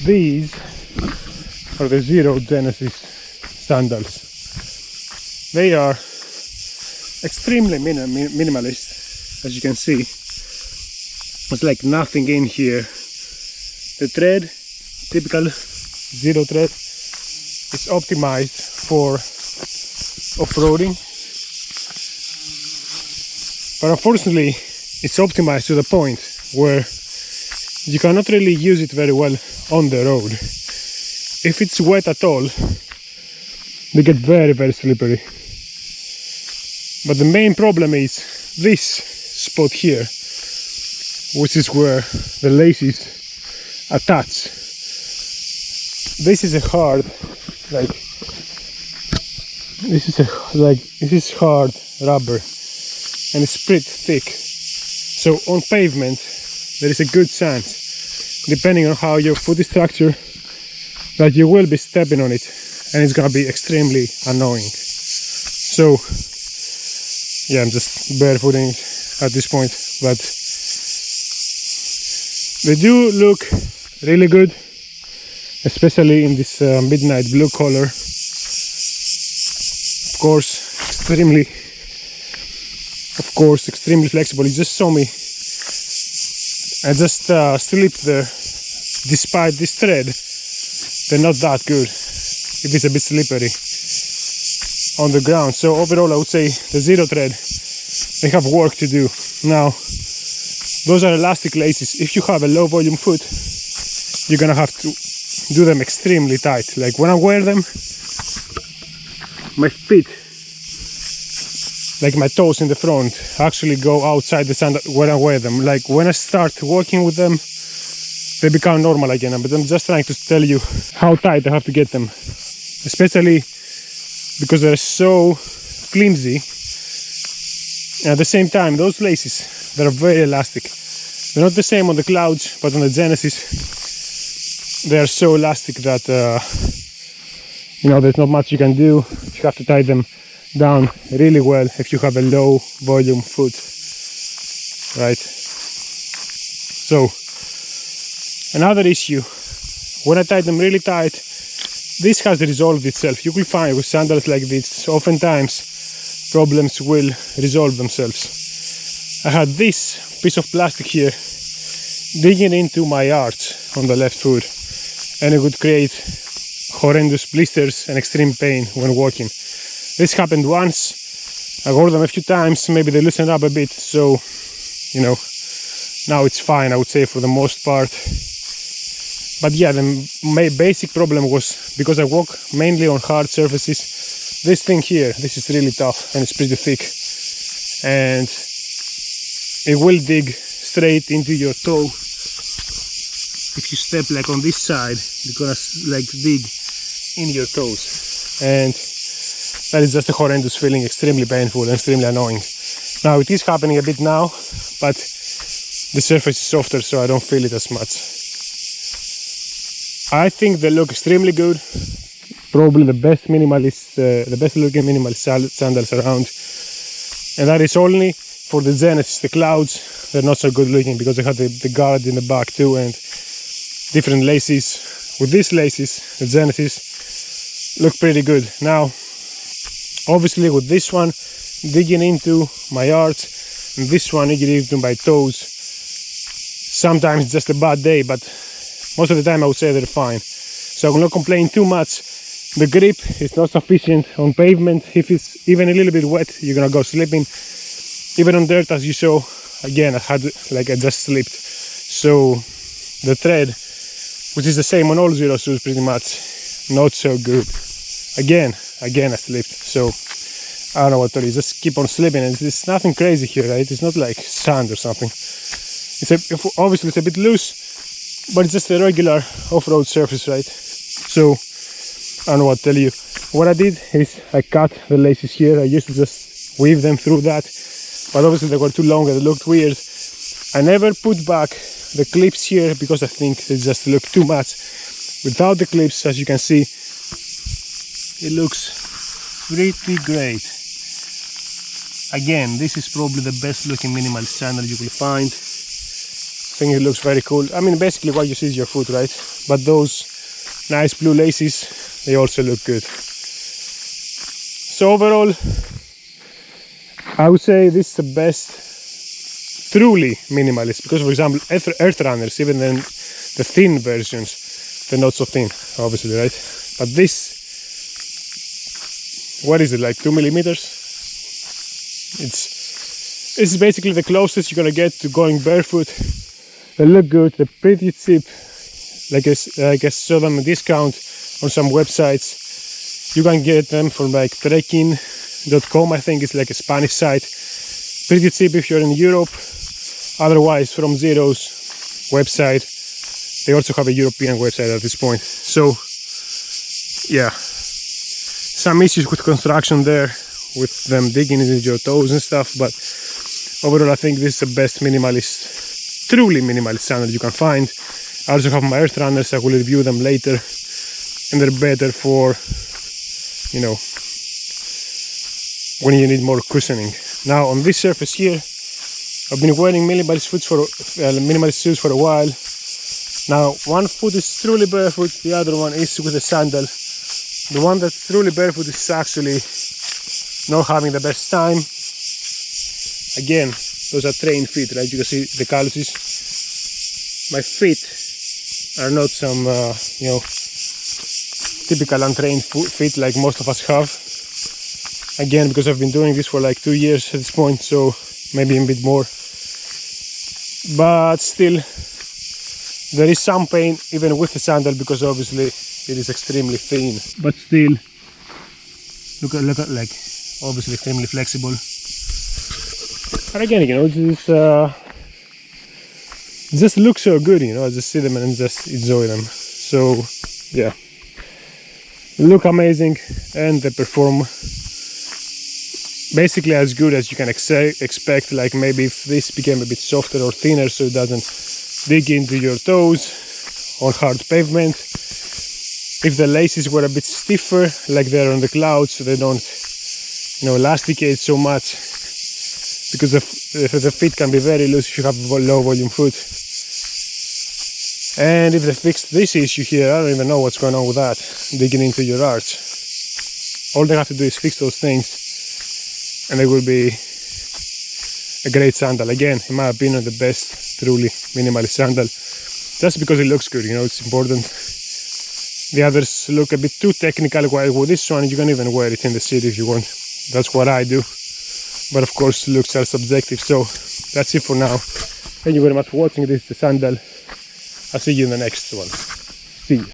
These are the Xero Genesis sandals. They are extremely minimalist, as you can see. It's like nothing in here. The tread, typical Xero tread, is optimized for off-roading, but unfortunately it's optimized to the point where you cannot really use it very well on the road. If it's wet at all, they get very, very slippery. But the main problem is this spot here, which is where the laces attach. This is a hard, this is hard rubber, and it's pretty thick. So on pavement, there is a good chance, depending on how your foot is structured, that you will be stepping on it, and it's gonna be extremely annoying. So yeah, I'm just barefooting at this point, but they do look really good, especially in this midnight blue color. Of course, extremely flexible. You just saw me. I just slipped there. Despite this thread, they're not that good if it's a bit slippery on the ground. So overall, I would say the Xero thread, they have work to do. Now, those are elastic laces. If you have a low volume foot, you're gonna have to do them extremely tight. Like when I wear them, my feet, like my toes in the front, actually go outside the sandal when I wear them. Like when I start working with them, they become normal again. But I'm just trying to tell you how tight I have to get them, especially because they're so flimsy. And at the same time, those laces, they're very elastic. They're not the same on the Clouds, but on the Genesis, they're so elastic that there's not much you can do. You have to tie them down really well if you have a low volume foot, right? So another issue, when I tie them really tight, this has resolved itself. You will find with sandals like this, oftentimes problems will resolve themselves. I had this piece of plastic here digging into my arch on the left foot, and it would create horrendous blisters and extreme pain when walking. This happened once. I wore them a few times, maybe they loosened up a bit, so now it's fine, I would say, for the most part. But yeah, the basic problem was because I walk mainly on hard surfaces. This thing here, this is really tough and it's pretty thick, and it will dig straight into your toe. If you step like on this side, you're gonna like dig in your toes, and that is just a horrendous feeling, extremely painful and extremely annoying. Now it is happening a bit now, but the surface is softer, so I don't feel it as much. I think they look extremely good. Probably the best looking minimalist sandals around, and that is only for the Genesis. The Clouds, they're not so good looking because they have the guard in the back too and different laces. With these laces, the Genesis look pretty good. Now, obviously with this one digging into my arch and this one digging into my toes, sometimes it's just a bad day, but most of the time I would say they're fine. So I will not complain too much. The grip is not sufficient on pavement. If it's even a little bit wet, you're gonna go slipping. Even on dirt, as you saw, again, I just slipped. So the thread, which is the same on all Xero shoes pretty much, not so good. Again I slipped. So I don't know what to do, just keep on slipping, and it's nothing crazy here, right? It's not like sand or something. Obviously it's a bit loose, but it's just a regular off-road surface, right? So I don't know what to tell you. What I did is I cut the laces here. I used to just weave them through that, but obviously they were too long and they looked weird. I never put back the clips here because I think they just look too much. Without the clips, as you can see, it looks pretty great. Again, this is probably the best looking minimalist sandal you will find. I think it looks very cool. I mean, basically what you see is your foot, right? but those nice blue laces, they also look good. So overall, I would say this is the best truly minimalist, because for example earth runners, even then the thin versions, they're not so thin obviously, right? But this, what is it, like 2 millimeters? This is basically the closest you're gonna get to going barefoot. They look good, they're pretty cheap. Like I saw them a discount on some websites. You can get them from like trekking.com, I think it's like a Spanish site. Pretty cheap if you're in Europe. Otherwise from Xero's website. They also have a European website at this point. So yeah, some issues with construction there, with them digging into your toes and stuff, but overall I think this is the best minimalist, truly minimalist sandal you can find. I also have my earth runners, I will review them later, and they're better for, you know, when you need more cushioning. Now on this surface here, I've been wearing minimalist shoes for a while. Now one foot is truly barefoot, the other one is with a sandal. The one that's truly barefoot is actually not having the best time. Again, those are trained feet, right? You can see the calluses. My feet are not some, you know, typical untrained feet like most of us have. Again, because I've been doing this for like 2 years at this point, so maybe a bit more. But still, there is some pain even with the sandal, because obviously it is extremely thin. But still, look at like obviously extremely flexible. And again, you know, just look so good, you know. I just see them and just enjoy them. So yeah, they look amazing and they perform basically as good as you can expect. Like maybe if this became a bit softer or thinner, so it doesn't dig into your toes on hard pavement. If the laces were a bit stiffer, like they're on the clouds, so they don't, you know, elasticate so much, because the feet can be very loose if you have a low volume foot. And if they fixed this issue here, I don't even know what's going on with that, digging into your arch. All they have to do is fix those things, and they will be a great sandal. Again, in my opinion, the best truly minimalist sandal, just because it looks good, you know, it's important. The others look a bit too technical, while with this one you can even wear it in the city if you want. That's what I do. But of course, looks are subjective. So that's it for now. Thank you very much for watching. This is the sandal. I'll see you in the next one. See you.